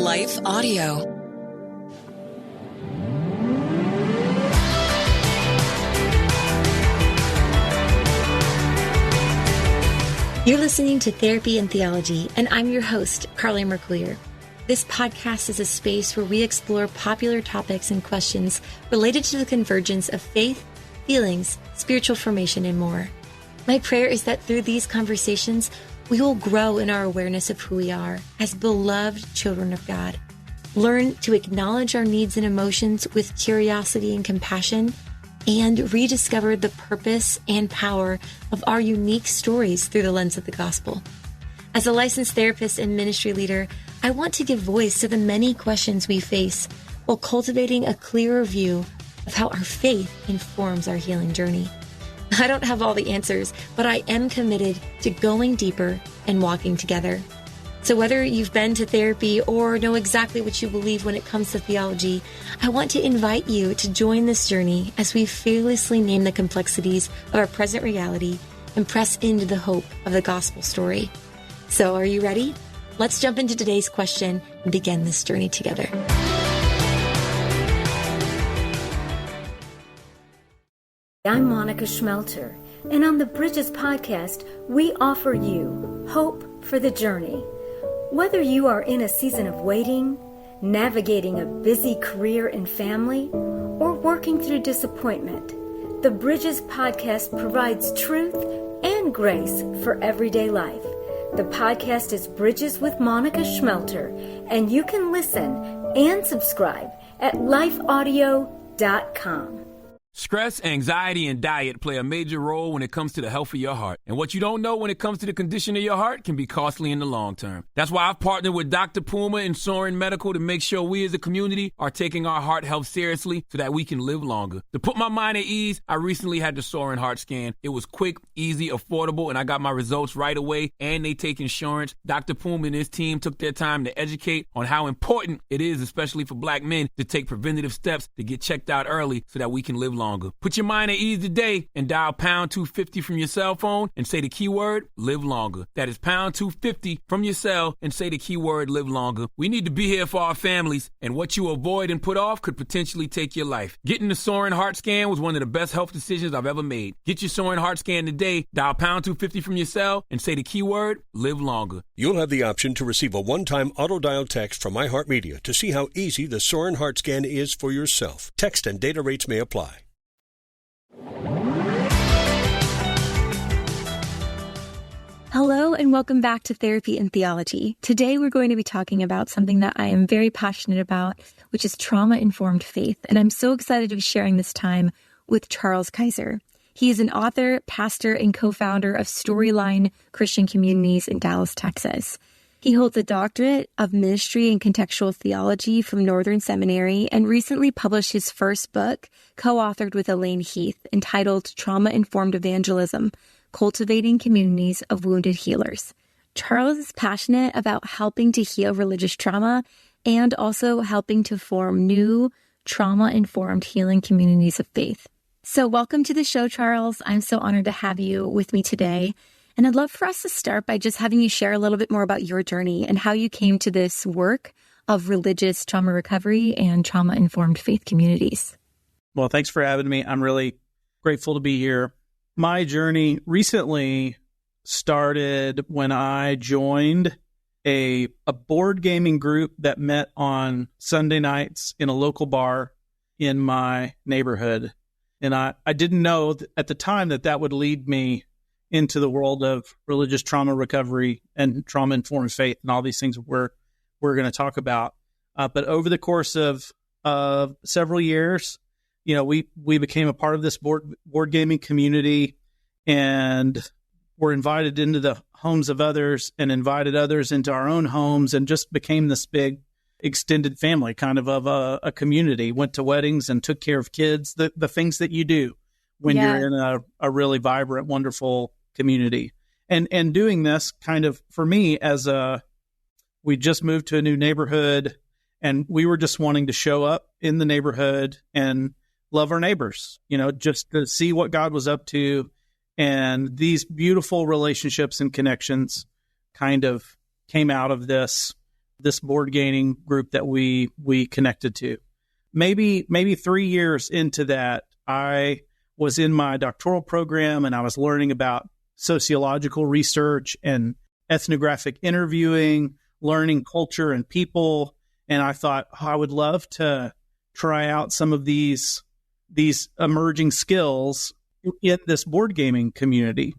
Life Audio. You're listening to Therapy and Theology, and I'm your host, Carly Mercoulier. This podcast is a space where we explore popular topics and questions related to the convergence of faith, feelings, spiritual formation, and more. My prayer is that through these conversations, we will grow in our awareness of who we are as beloved children of God, learn to acknowledge our needs and emotions with curiosity and compassion, and rediscover the purpose and power of our unique stories through the lens of the gospel. As a licensed therapist and ministry leader, I want to give voice to the many questions we face while cultivating a clearer view of how our faith informs our healing journey. I don't have all the answers, but I am committed to going deeper and walking together. So whether you've been to therapy or know exactly what you believe when it comes to theology, I want to invite you to join this journey as we fearlessly name the complexities of our present reality and press into the hope of the gospel story. So are you ready? Let's jump into today's question and begin this journey together. I'm Monica Schmelter, and on the Bridges podcast, we offer you hope for the journey. Whether you are in a season of waiting, navigating a busy career and family, or working through disappointment, the Bridges podcast provides truth and grace for everyday life. The podcast is Bridges with Monica Schmelter, and you can listen and subscribe at lifeaudio.com. Stress, anxiety, and diet play a major role when it comes to the health of your heart. And what you don't know when it comes to the condition of your heart can be costly in the long term. That's why I've partnered with Dr. Puma and Soaring Medical to make sure we as a community are taking our heart health seriously so that we can live longer. To put my mind at ease, I recently had the Soaring Heart Scan. It was quick, easy, affordable, and I got my results right away, and they take insurance. Dr. Puma and his team took their time to educate on how important it is, especially for Black men, to take preventative steps to get checked out early so that we can live longer. Put your mind at ease today and dial pound 250 from your cell phone and say the keyword live longer. That is pound 250 from your cell and say the keyword live longer. We need to be here for our families, and what you avoid and put off could potentially take your life. Getting the Soaring Heart Scan was one of the best health decisions I've ever made. Get your Soaring Heart Scan today, dial pound 250 from your cell and say the keyword live longer. You'll have the option to receive a one-time auto-dial text from iHeartMedia to see how easy the Soaring Heart Scan is for yourself. Text and data rates may apply. Hello and welcome back to Therapy and Theology. Today we're going to be talking about something that I am very passionate about, which is trauma-informed faith. And I'm so excited to be sharing this time with Charles Kiser. He is an author, pastor, and co-founder of Storyline Christian Communities in Dallas, Texas. He holds a doctorate of ministry and contextual theology from Northern Seminary and recently published his first book, co-authored with Elaine Heath, entitled Trauma-informed Evangelism, Cultivating Communities of Wounded Healers. Charles is passionate about helping to heal religious trauma and also helping to form new trauma-informed healing communities of faith. So welcome to the show, Charles. I'm so honored to have you with me today. And I'd love for us to start by just having you share a little bit more about your journey and how you came to this work of religious trauma recovery and trauma-informed faith communities. Well, thanks for having me. I'm really grateful to be here. My journey recently started when I joined a board gaming group that met on Sunday nights in a local bar in my neighborhood. And I didn't know at the time that would lead me into the world of religious trauma recovery and trauma-informed faith and all these things we're going to talk about. But over the course of several years, we became a part of this board gaming community, and were invited into the homes of others and invited others into our own homes, and just became this big extended family kind of a community. Went to weddings and took care of kids, the things that you do when you're in a really vibrant, wonderful community. And doing this kind of, for me, we just moved to a new neighborhood, and we were just wanting to show up in the neighborhood and love our neighbors, just to see what God was up to. And these beautiful relationships and connections kind of came out of this this board gaming group that we connected to. Maybe 3 years into that, I was in my doctoral program and I was learning about sociological research and ethnographic interviewing, learning culture and people. And I thought, I would love to try out some of these emerging skills in this board gaming community.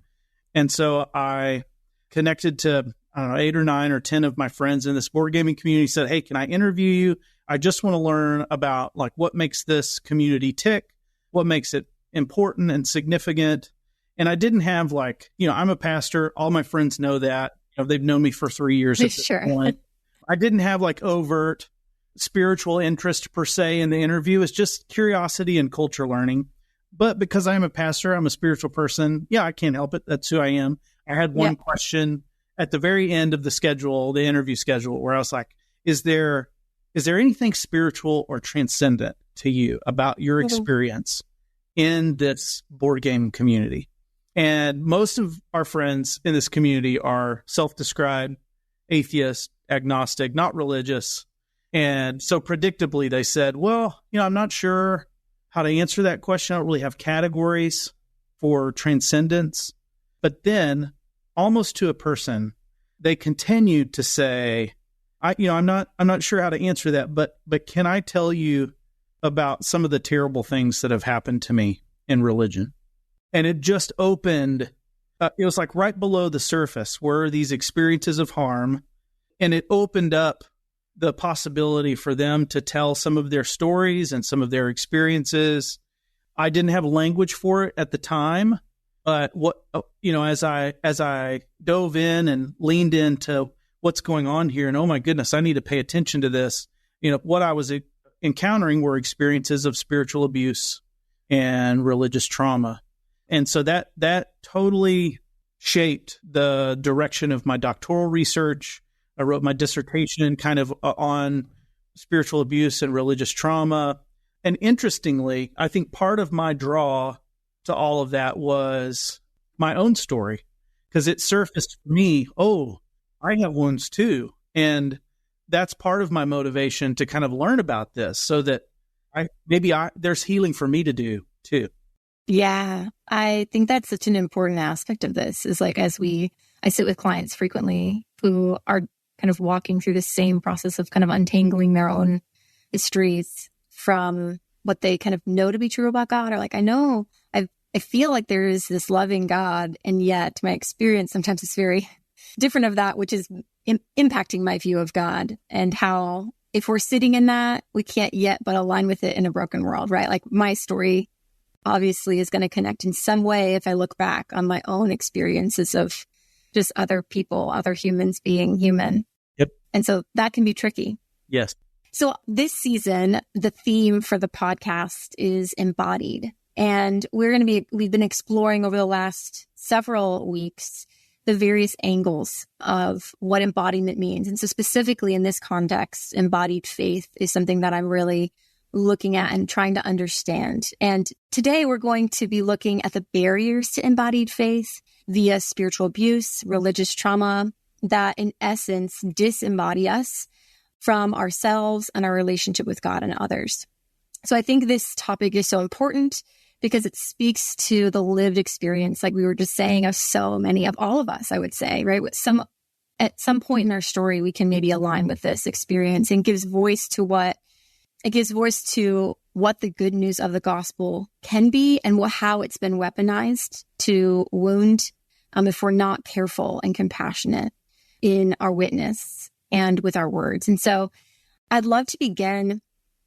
And so I connected to, 8 or 9 or 10 of my friends in this board gaming community, said, hey, can I interview you? I just want to learn about like what makes this community tick, what makes it important and significant. And I didn't have like, I'm a pastor. All my friends know that. They've known me for 3 years at this point. I didn't have like overt spiritual interest per se in the interview. It's just curiosity and culture learning. But because I'm a pastor, I'm a spiritual person. Yeah, I can't help it. That's who I am. I had one question at the very end of the interview schedule, where I was like, is there anything spiritual or transcendent to you about your experience in this board game community? And most of our friends in this community are self-described atheist, agnostic, not religious. And so predictably they said, well, I'm not sure how to answer that question. I don't really have categories for transcendence. But then almost to a person, they continued to say, I'm not sure how to answer that, but can I tell you about some of the terrible things that have happened to me in religion? And it just opened, it was like right below the surface were these experiences of harm. And it opened up the possibility for them to tell some of their stories and some of their experiences. I didn't have language for it at the time, but as I dove in and leaned into what's going on here, and oh my goodness, I need to pay attention to this. What I was encountering were experiences of spiritual abuse and religious trauma. And so that totally shaped the direction of my doctoral research. I wrote my dissertation kind of on spiritual abuse and religious trauma. And interestingly, I think part of my draw to all of that was my own story, because it surfaced for me, I have wounds too. And that's part of my motivation to kind of learn about this so that there's healing for me to do too. Yeah, I think that's such an important aspect of this is like, I sit with clients frequently who are kind of walking through the same process of kind of untangling their own histories from what they kind of know to be true about God, or like, I feel like there is this loving God, and yet my experience sometimes is very different of that, which is impacting my view of God, and how if we're sitting in that, we can't yet but align with it in a broken world, right? Like my story obviously is going to connect in some way if I look back on my own experiences of just other people, other humans being human. Yep. And so that can be tricky. Yes. So this season, the theme for the podcast is embodied. And we've been exploring over the last several weeks the various angles of what embodiment means. And so specifically in this context, embodied faith is something that I'm really looking at and trying to understand. And today we're going to be looking at the barriers to embodied faith via spiritual abuse, religious trauma, that in essence disembody us from ourselves and our relationship with God and others. So I think this topic is so important because it speaks to the lived experience, like we were just saying, of so many of all of us, I would say, right? At some point in our story, we can maybe align with this experience, and gives voice to what the good news of the gospel can be, and how it's been weaponized to wound if we're not careful and compassionate in our witness and with our words. And so I'd love to begin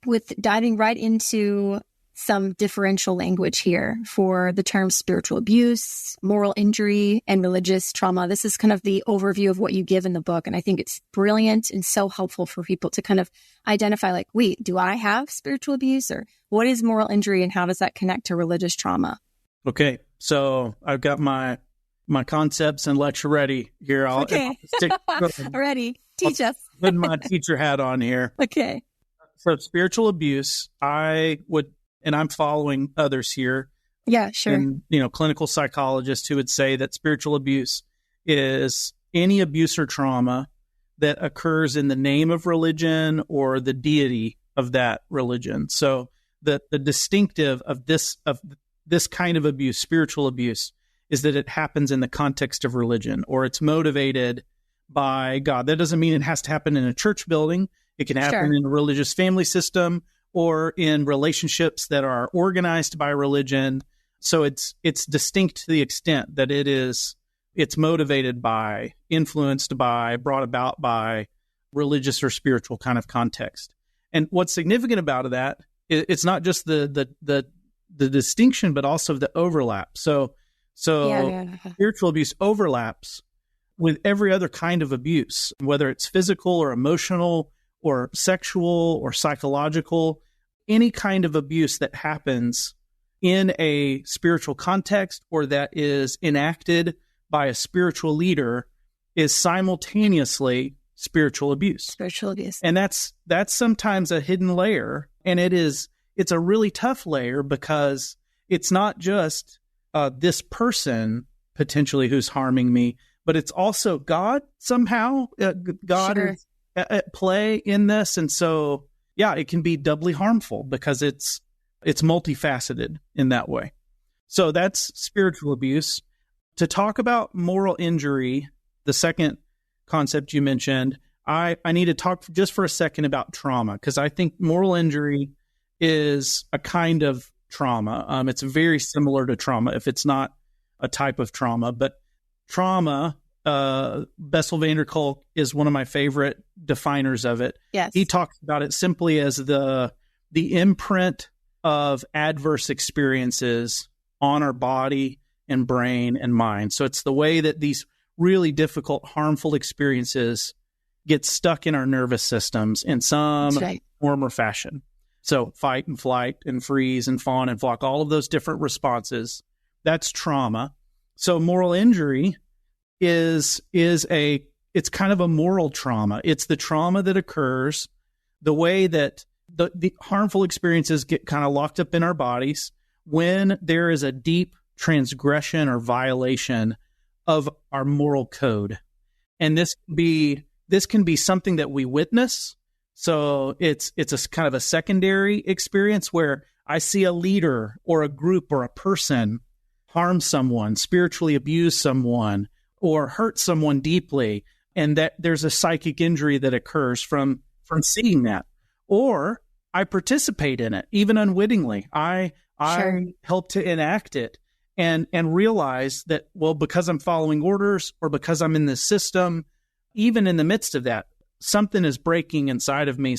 with diving right into some differential language here for the terms spiritual abuse, moral injury, and religious trauma. This is kind of the overview of what you give in the book. And I think it's brilliant and so helpful for people to kind of identify, like, wait, do I have spiritual abuse? Or what is moral injury, and how does that connect to religious trauma? Okay, so I've got my concepts and lecture ready here. Ready. Teach us. Put my teacher hat on here. Okay. So spiritual abuse, and I'm following others here. Yeah, sure. And, clinical psychologists who would say that spiritual abuse is any abuse or trauma that occurs in the name of religion or the deity of that religion. So the distinctive of this kind of abuse, spiritual abuse, is that it happens in the context of religion, or it's motivated by God. That doesn't mean it has to happen in a church building. It can happen in a religious family system or in relationships that are organized by religion. So it's distinct to the extent that it's motivated by, influenced by, brought about by religious or spiritual kind of context. And what's significant about that, it's not just the distinction, but also the overlap. So spiritual abuse overlaps with every other kind of abuse, whether it's physical or emotional or sexual or psychological. Any kind of abuse that happens in a spiritual context or that is enacted by a spiritual leader is simultaneously spiritual abuse. Spiritual abuse. And that's sometimes a hidden layer. And it's a really tough layer because it's not just this person potentially who's harming me, but it's also God somehow. God is at play in this. And so, it can be doubly harmful because it's multifaceted in that way. So that's spiritual abuse. To talk about moral injury, the second concept you mentioned, I need to talk just for a second about trauma, because I think moral injury is a kind of trauma. It's very similar to trauma, if it's not a type of trauma. But trauma, Bessel van der Kolk is one of my favorite definers of it. Yes. He talks about it simply as the imprint of adverse experiences on our body and brain and mind. So it's the way that these really difficult, harmful experiences get stuck in our nervous systems in some form or fashion. So fight and flight and freeze and fawn and flock, all of those different responses, that's trauma. So moral injury it's kind of a moral trauma. It's the trauma that occurs, the way that the harmful experiences get kind of locked up in our bodies when there is a deep transgression or violation of our moral code. And this can be something that we witness. So it's a kind of a secondary experience where I see a leader or a group or a person harm someone, spiritually abuse someone, or hurt someone deeply, and that there's a psychic injury that occurs from seeing that. Or I participate in it, even unwittingly. I help to enact it and realize that, well, because I'm following orders or because I'm in this system, even in the midst of that, something is breaking inside of me.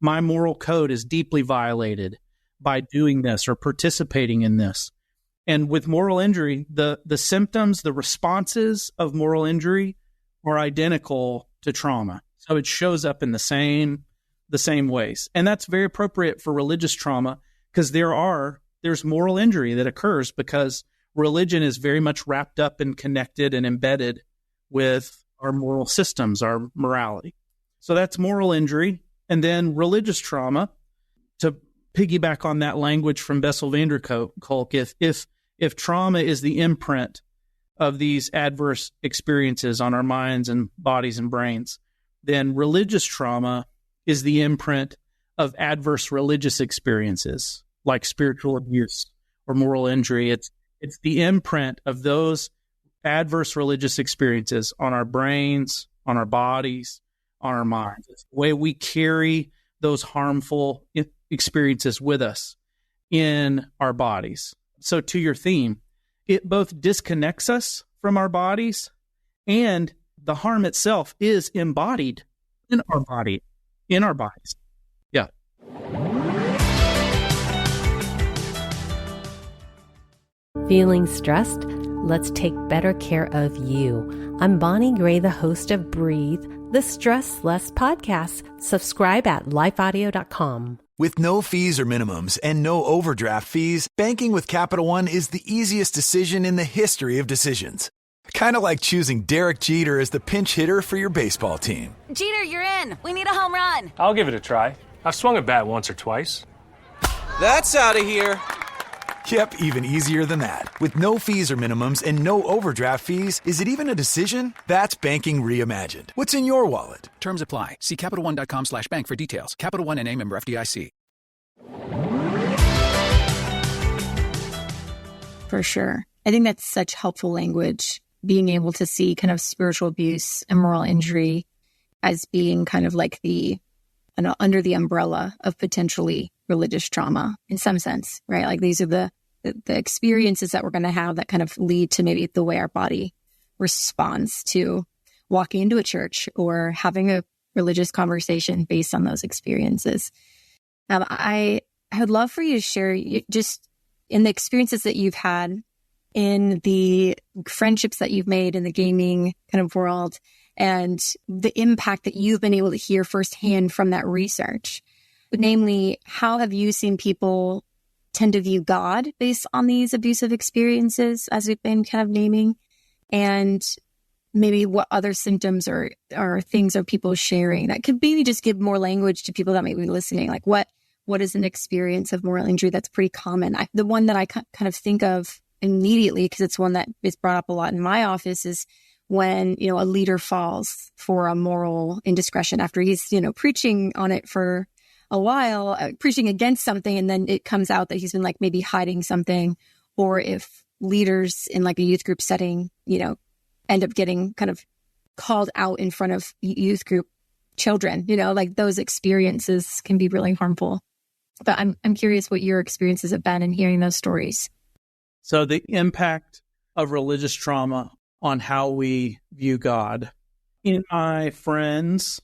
My moral code is deeply violated by doing this or participating in this. And with moral injury, the symptoms, the responses of moral injury are identical to trauma. So it shows up in the same ways. And that's very appropriate for religious trauma, because there's moral injury that occurs because religion is very much wrapped up and connected and embedded with our moral systems, our morality. So that's moral injury. And then religious trauma, to piggyback on that language from Bessel van der Kolk, if trauma is the imprint of these adverse experiences on our minds and bodies and brains, then religious trauma is the imprint of adverse religious experiences like spiritual abuse or moral injury. It's the imprint of those adverse religious experiences on our brains, on our bodies, on our minds. It's the way we carry those harmful experiences with us in our bodies. So to your theme, it both disconnects us from our bodies, and the harm itself is embodied in our bodies. Yeah. Feeling stressed? Let's take better care of you. I'm Bonnie Gray, the host of Breathe, the Stress Less podcast. Subscribe at lifeaudio.com. With no fees or minimums and no overdraft fees, banking with Capital One is the easiest decision in the history of decisions. Kind of like choosing Derek Jeter as the pinch hitter for your baseball team. Jeter, you're in. We need a home run. I'll give it a try. I've swung a bat once or twice. That's out of here. Yep, even easier than that. With no fees or minimums and no overdraft fees, is it even a decision? That's banking reimagined. What's in your wallet? Terms apply. See CapitalOne.com/bank for details. Capital One N.A. member FDIC. For sure. I think that's such helpful language, being able to see kind of spiritual abuse and moral injury as being kind of like under the umbrella of potentially religious trauma in some sense, right? Like these are the experiences that we're going to have that kind of lead to maybe the way our body responds to walking into a church or having a religious conversation based on those experiences. I would love for you to share just in the experiences that you've had, in the friendships that you've made in the gaming kind of world, and the impact that you've been able to hear firsthand from that research. Namely, how have you seen people tend to view God based on these abusive experiences, as we've been kind of naming? And maybe what other symptoms or things are people sharing that could maybe just give more language to people that may be listening? Like what is an experience of moral injury that's pretty common? The one that I kind of think of immediately, because it's one that is brought up a lot in my office, is when, a leader falls for a moral indiscretion after he's, preaching on it for a while, preaching against something, and then it comes out that he's been like maybe hiding something. Or if leaders in like a youth group setting, end up getting kind of called out in front of youth group children, like those experiences can be really harmful. But I'm curious what your experiences have been in hearing those stories. So the impact of religious trauma on how we view God in my friends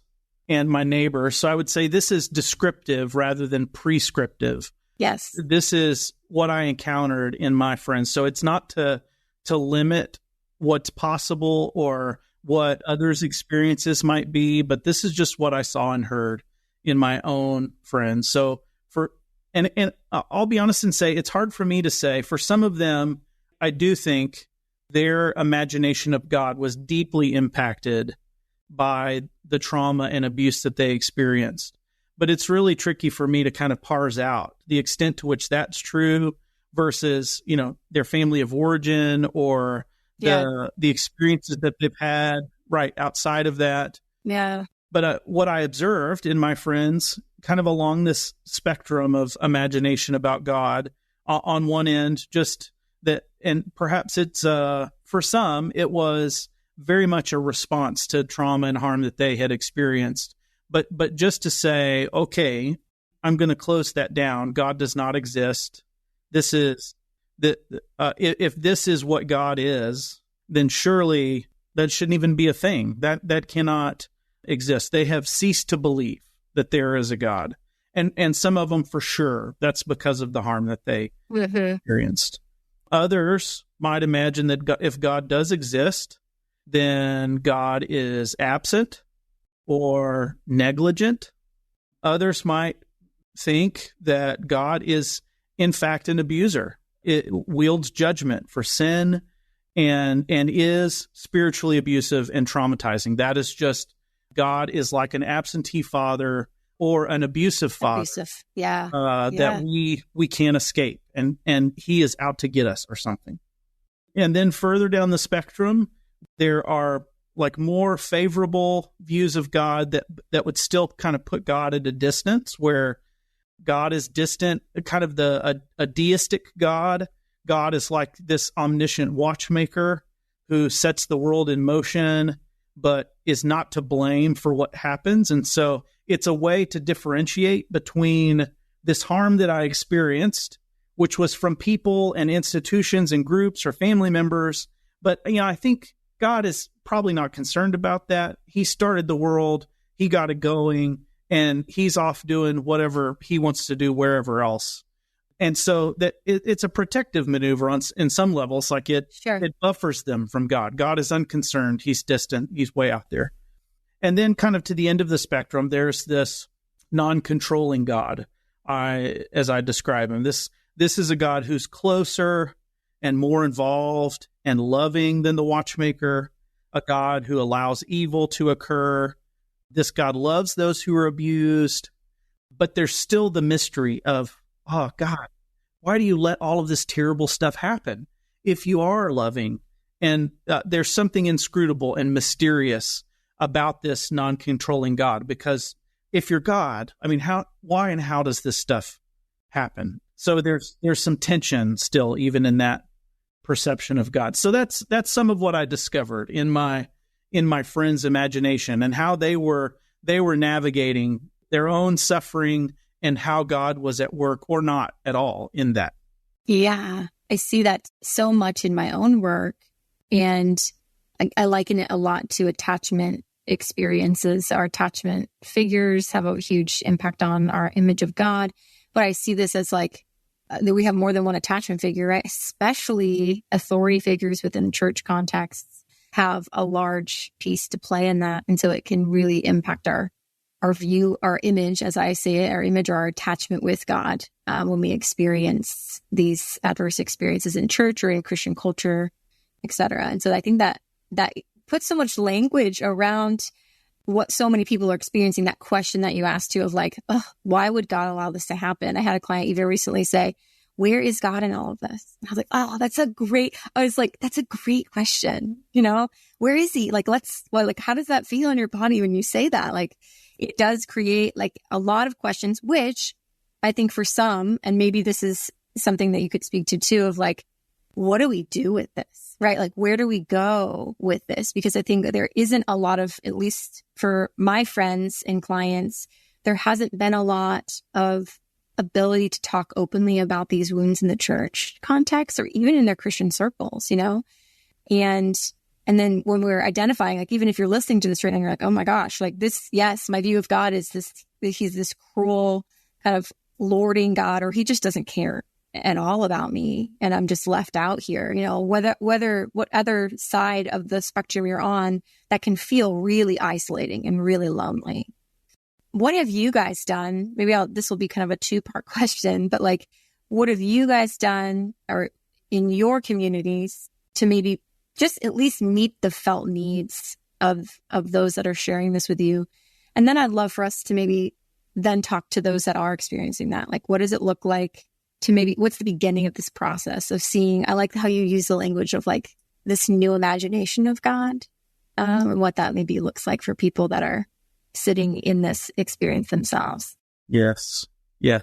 and my neighbors. So I would say this is descriptive rather than prescriptive. Yes. This is what I encountered in my friends. So it's not to limit what's possible or what others' experiences might be, but this is just what I saw and heard in my own friends. So and I'll be honest and say it's hard for me to say. For some of them, I do think their imagination of God was deeply impacted by the trauma and abuse that they experienced. But it's really tricky for me to kind of parse out the extent to which that's true versus, their family of origin or the experiences that they've had right outside of that. Yeah. But what I observed in my friends, kind of along this spectrum of imagination about God, on one end, just that, and perhaps it's, for some, it was very much a response to trauma and harm that they had experienced. But just to say, okay, I'm going to close that down. God does not exist. This is if this is what God is, then surely that shouldn't even be a thing. That cannot exist. They have ceased to believe that there is a God. And some of them for sure, that's because of the harm that they experienced. Others might imagine that if God does exist, then God is absent or negligent. Others might think that God is, in fact, an abuser. It wields judgment for sin and is spiritually abusive and traumatizing. That is just, God is like an absentee father or an abusive father. That we can't escape, and he is out to get us or something. And then further down the spectrum, there are like more favorable views of God that would still kind of put God at a distance, where God is distant, kind of a deistic God. God is like this omniscient watchmaker who sets the world in motion, but is not to blame for what happens. And so it's a way to differentiate between this harm that I experienced, which was from people and institutions and groups or family members. But, I think God is probably not concerned about that. He started the world, he got it going, and he's off doing whatever he wants to do wherever else. And so that it's a protective maneuver in some levels, like it buffers them from God. God is unconcerned. He's distant. He's way out there. And then kind of to the end of the spectrum, there's this non-controlling God, as I describe him. This is a God who's closer and more involved and loving than the watchmaker, a God who allows evil to occur. This God loves those who are abused, but there's still the mystery of, oh, God, why do you let all of this terrible stuff happen? If you are loving, and there's something inscrutable and mysterious about this non-controlling God, because if you're God, I mean, why and how does this stuff happen? So there's some tension still, even in that perception of God. So that's some of what I discovered in my friends' imagination, and how they were navigating their own suffering and how God was at work or not at all in that. Yeah, I see that so much in my own work, and I liken it a lot to attachment experiences. Our attachment figures have a huge impact on our image of God, but I see this as like that we have more than one attachment figure, right? Especially authority figures within church contexts have a large piece to play in that, and so it can really impact our view, our image, as I say it, our image or our attachment with God when we experience these adverse experiences in church or in Christian culture, etc. And so I think that puts so much language around what so many people are experiencing, that question that you asked too of like, oh, why would God allow this to happen? I had a client even recently say, where is God in all of this? And I was like, oh, that's a great question. You know, where is he? Like, how does that feel in your body when you say that? Like, it does create like a lot of questions, which I think for some, and maybe this is something that you could speak to too, of like, what do we do with this, right? Like, where do we go with this? Because I think there isn't a lot of, at least for my friends and clients, there hasn't been a lot of ability to talk openly about these wounds in the church context or even in their Christian circles, you know? And then when we're identifying, like, even if you're listening to this right now, you're like, oh my gosh, like this, yes, my view of God is this, he's this cruel kind of lording God, or he just doesn't care at all about me, and I'm just left out here, you know, what other side of the spectrum you're on, that can feel really isolating and really lonely. What have you guys done? Maybe this will be kind of a 2-part question, but like, what have you guys done or in your communities to maybe just at least meet the felt needs of those that are sharing this with you? And then I'd love for us to maybe then talk to those that are experiencing that. Like, what does it look like to maybe, what's the beginning of this process of seeing, I like how you use the language of like this new imagination of God, and what that maybe looks like for people that are sitting in this experience themselves. Yes. You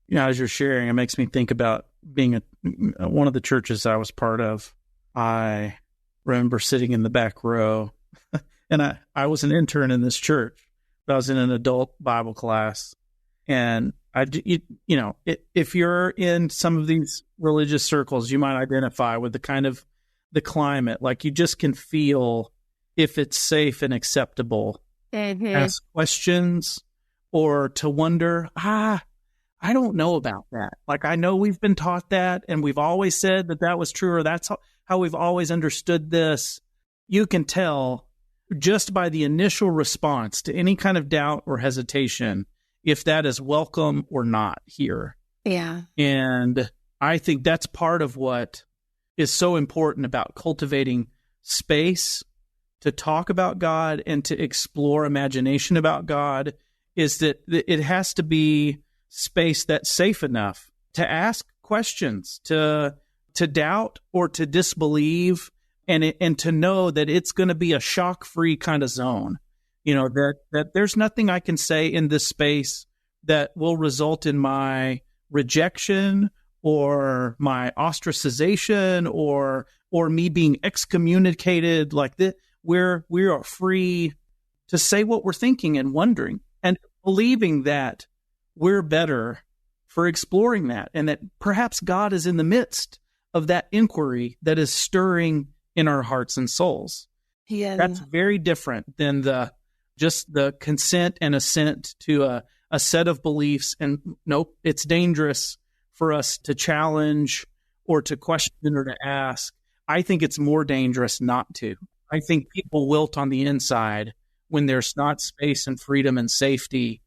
know, as you're sharing, it makes me think about being one of the churches I was part of. I remember sitting in the back row, and I was an intern in this church, but I was in an adult Bible class, and if you're in some of these religious circles, you might identify with the kind of the climate, like you just can feel if it's safe and acceptable, ask questions, or to wonder, I don't know about that. Like, I know we've been taught that, and we've always said that was true, or that's how we've always understood this. You can tell just by the initial response to any kind of doubt or hesitation if that is welcome or not here. Yeah. And I think that's part of what is so important about cultivating space to talk about God and to explore imagination about God, is that it has to be space that's safe enough to ask questions, to doubt or to disbelieve, and to know that it's going to be a shock-free kind of zone. You know, that there's nothing I can say in this space that will result in my rejection or my ostracization or me being excommunicated. Like that, we are free to say what we're thinking and wondering and believing that we're better for exploring that, and that perhaps God is in the midst of that inquiry that is stirring in our hearts and souls. Yeah. That's very different than just the consent and assent to a set of beliefs. And nope, it's dangerous for us to challenge or to question or to ask. I think it's more dangerous not to. I think people wilt on the inside when there's not space and freedom and safety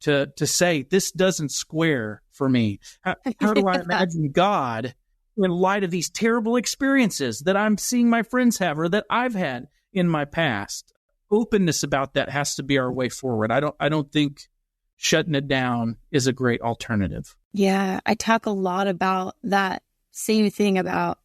to say, this doesn't square for me. How do I imagine God in light of these terrible experiences that I'm seeing my friends have or that I've had in my past? Openness about that has to be our way forward. I don't think shutting it down is a great alternative. Yeah, I talk a lot about that same thing about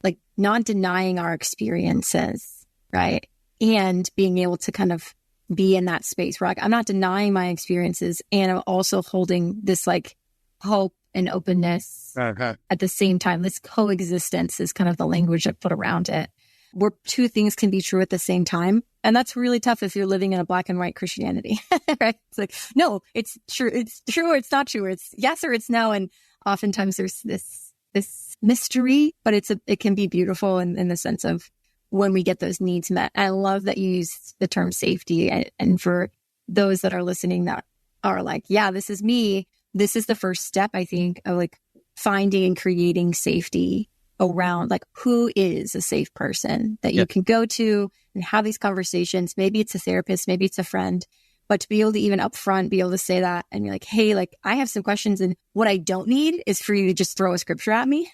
like not denying our experiences, right? And being able to kind of be in that space where like, I'm not denying my experiences and I'm also holding this like hope and openness at the same time. This coexistence is kind of the language I put around it, where two things can be true at the same time. And that's really tough if you're living in a black and white Christianity, right? It's like, no, it's true or it's not true. Or it's yes or it's no. And oftentimes there's this mystery, but it can be beautiful in the sense of when we get those needs met. I love that you use the term safety. And for those that are listening that are like, yeah, this is me. This is the first step, I think, of like finding and creating safety around like who is a safe person that you can go to and have these conversations. Maybe it's a therapist, maybe it's a friend, but to be able to even upfront be able to say that and be like, hey, like I have some questions and what I don't need is for you to just throw a scripture at me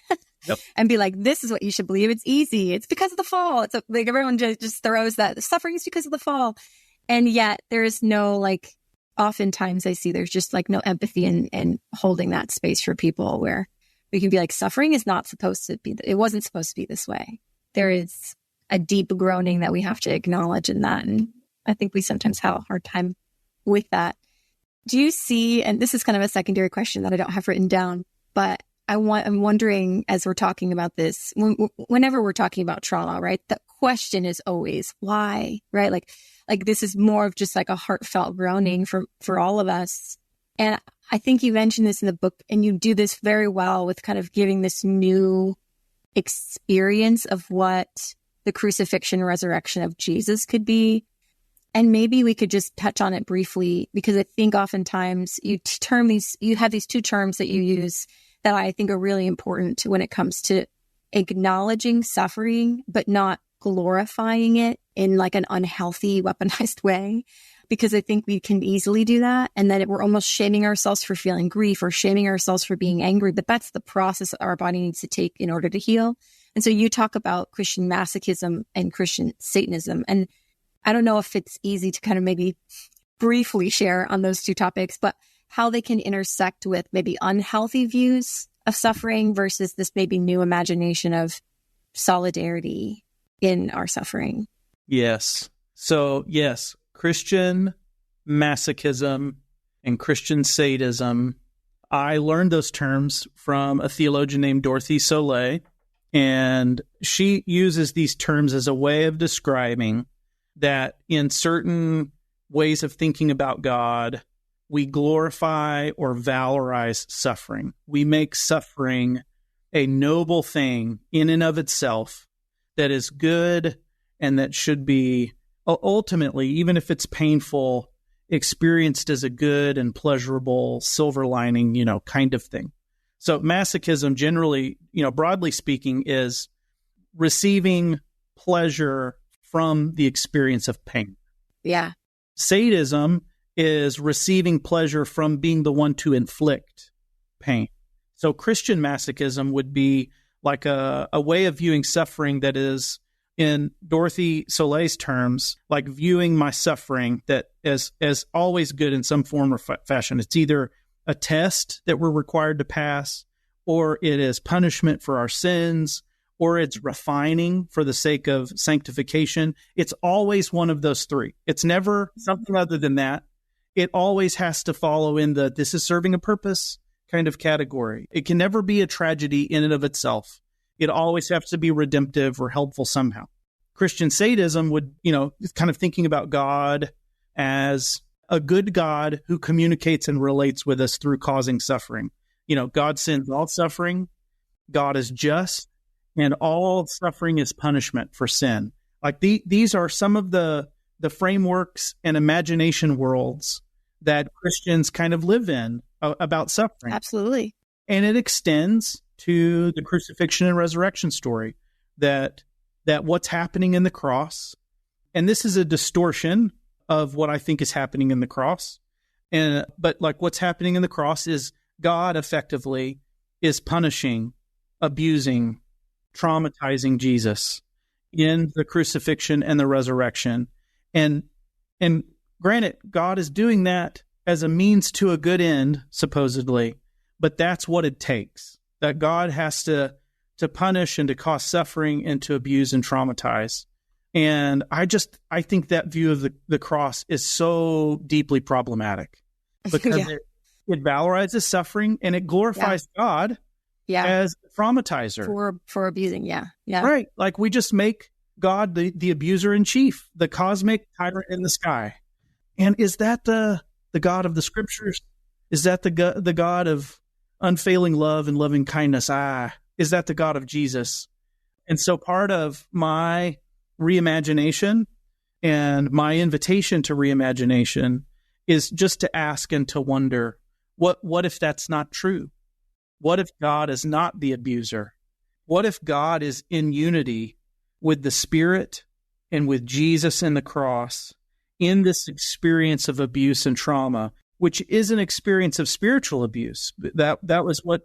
and be like, this is what you should believe. It's easy. It's because of the fall. It's like everyone just throws that suffering is because of the fall. And yet there is no like, oftentimes I see there's just like no empathy and holding that space for people where we can be like, suffering is not supposed to be, it wasn't supposed to be this way. There is a deep groaning that we have to acknowledge in that. And I think we sometimes have a hard time with that. Do you see, and this is kind of a secondary question that I don't have written down, but I'm wondering as we're talking about this, whenever we're talking about trauma, right? The question is always why, right? Like this is more of just like a heartfelt groaning for all of us. And I think you mentioned this in the book and you do this very well with kind of giving this new experience of what the crucifixion and resurrection of Jesus could be. And maybe we could just touch on it briefly, because I think oftentimes you have these two terms that you use that I think are really important when it comes to acknowledging suffering, but not glorifying it in like an unhealthy, weaponized way. Because I think we can easily do that. And then we're almost shaming ourselves for feeling grief or shaming ourselves for being angry. But that's the process that our body needs to take in order to heal. And so you talk about Christian masochism and Christian Satanism. And I don't know if it's easy to kind of maybe briefly share on those two topics, but how they can intersect with maybe unhealthy views of suffering versus this maybe new imagination of solidarity in our suffering. Yes. So yes, Christian masochism and Christian sadism. I learned those terms from a theologian named Dorothy Soleil, and she uses these terms as a way of describing that in certain ways of thinking about God, we glorify or valorize suffering. We make suffering a noble thing in and of itself that is good and that should be ultimately, even if it's painful, experienced as a good and pleasurable silver lining, kind of thing. So masochism generally, broadly speaking, is receiving pleasure from the experience of pain. Yeah. Sadism is receiving pleasure from being the one to inflict pain. So Christian masochism would be like a way of viewing suffering that is, in Dorothy Soleil's terms, like viewing my suffering that as always good in some form or fashion. It's either a test that we're required to pass, or it is punishment for our sins, or it's refining for the sake of sanctification. It's always one of those three. It's never something other than that. It always has to follow in the this is serving a purpose kind of category. It can never be a tragedy in and of itself. It always has to be redemptive or helpful somehow. Christian sadism would, kind of thinking about God as a good God who communicates and relates with us through causing suffering. God sends all suffering. God is just, and all suffering is punishment for sin. Like these are some of the frameworks and imagination worlds that Christians kind of live in about suffering. Absolutely. And it extends to the crucifixion and resurrection story, that what's happening in the cross, and this is a distortion of what I think is happening in the cross, but like what's happening in the cross is God effectively is punishing, abusing, traumatizing Jesus in the crucifixion and the resurrection. And granted, God is doing that as a means to a good end, supposedly, but that's what it takes. That God has to punish and to cause suffering and to abuse and traumatize. And I think that view of the cross is so deeply problematic because it valorizes suffering and it glorifies God as a traumatizer. For abusing, yeah. Right. Like we just make God the abuser in chief, the cosmic tyrant in the sky. And is that the God of the scriptures? Is that the God of unfailing love and loving kindness? Is that the God of Jesus? And so part of my reimagination and my invitation to reimagination is just to ask and to wonder, what if that's not true? What if God is not the abuser? What if God is in unity with the Spirit and with Jesus and the cross in this experience of abuse and trauma, which is an experience of spiritual abuse? That was what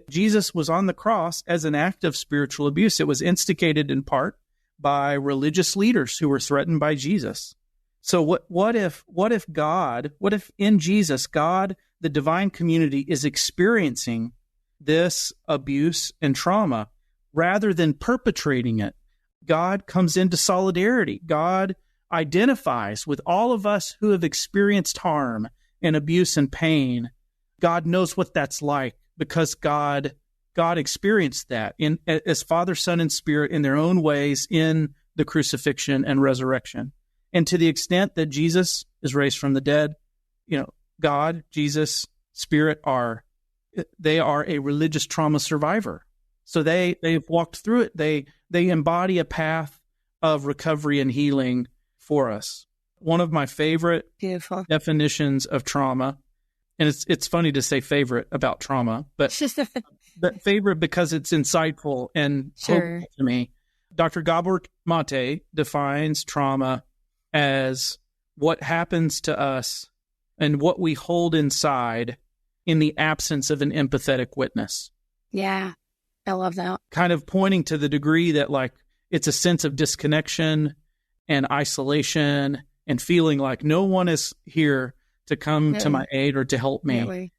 Jesus was on the cross as an act of spiritual abuse. It was instigated in part by religious leaders who were threatened by Jesus. So what if in Jesus, God, the divine community, is experiencing this abuse and trauma rather than perpetrating it? God comes into solidarity. God identifies with all of us who have experienced harm and abuse and pain. God knows what that's like because God experienced that as Father, Son, and Spirit in their own ways in the crucifixion and resurrection. And to the extent that Jesus is raised from the dead, God, Jesus, Spirit are a religious trauma survivor. So they've walked through it. They embody a path of recovery and healing for us. One of my favorite definitions of trauma, and it's funny to say favorite about trauma, but favorite because it's insightful and hopeful to me. Dr. Gabor Mate defines trauma as what happens to us and what we hold inside in the absence of an empathetic witness. Yeah, I love that. Kind of pointing to the degree that like it's a sense of disconnection and isolation and feeling like no one is here to come to my aid or to help me. Really?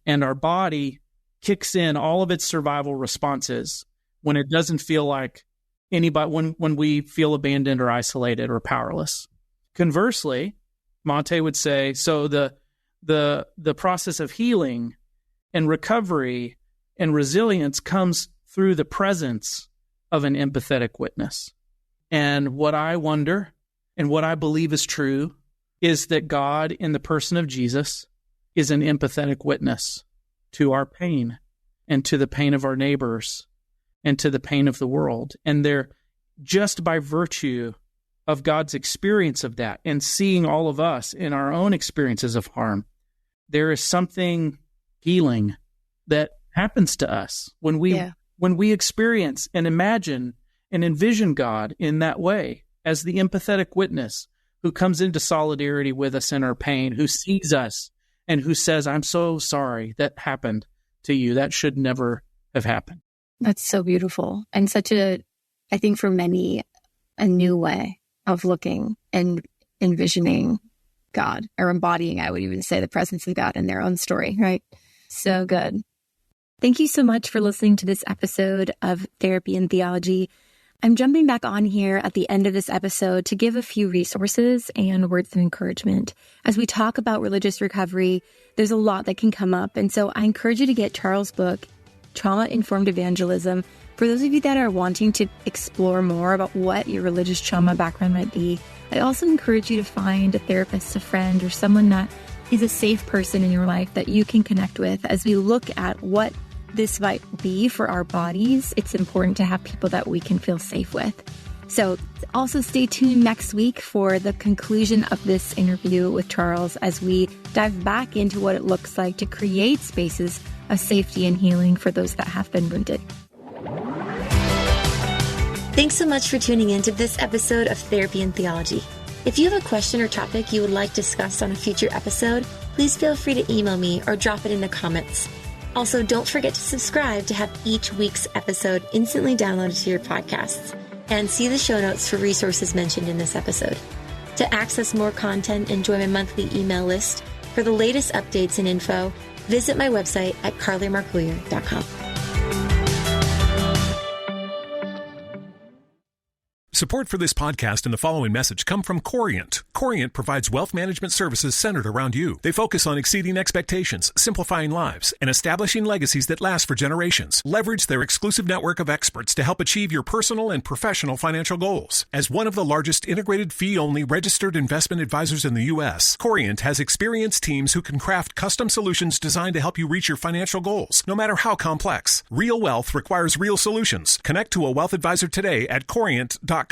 And our body kicks in all of its survival responses when it doesn't feel like anybody, when we feel abandoned or isolated or powerless. Conversely, Monte would say, so the process of healing and recovery and resilience comes through the presence of an empathetic witness. And what I wonder and what I believe is true is that God, in the person of Jesus, is an empathetic witness to our pain and to the pain of our neighbors and to the pain of the world. And they're just by virtue of God's experience of that and seeing all of us in our own experiences of harm, there is something healing that happens to us when we experience and imagine and envision God in that way as the empathetic witness who comes into solidarity with us in our pain, who sees us and who says, I'm so sorry that happened to you. That should never have happened. That's so beautiful. And such I think for many, a new way of looking and envisioning God, or embodying, I would even say, the presence of God in their own story, right? So good. Thank you so much for listening to this episode of Therapy and Theology. I'm jumping back on here at the end of this episode to give a few resources and words of encouragement. As we talk about religious recovery, there's a lot that can come up. And so I encourage you to get Charles' book, Trauma-informed Evangelism. For those of you that are wanting to explore more about what your religious trauma background might be, I also encourage you to find a therapist, a friend, or someone that is a safe person in your life that you can connect with. As we look at what this might be for our bodies, it's important to have people that we can feel safe with. So also stay tuned next week for the conclusion of this interview with Charles as we dive back into what it looks like to create spaces of safety and healing for those that have been wounded. Thanks so much for tuning in to this episode of Therapy and Theology. If you have a question or topic you would like discussed on a future episode, please feel free to email me or drop it in the comments. Also, don't forget to subscribe to have each week's episode instantly downloaded to your podcasts, and see the show notes for resources mentioned in this episode. To access more content and join my monthly email list for the latest updates and info, visit my website at carlymarcluyer.com. Support for this podcast and the following message come from Corient. Corient provides wealth management services centered around you. They focus on exceeding expectations, simplifying lives, and establishing legacies that last for generations. Leverage their exclusive network of experts to help achieve your personal and professional financial goals. As one of the largest integrated fee-only registered investment advisors in the U.S., Corient has experienced teams who can craft custom solutions designed to help you reach your financial goals, no matter how complex. Real wealth requires real solutions. Connect to a wealth advisor today at Corient.com.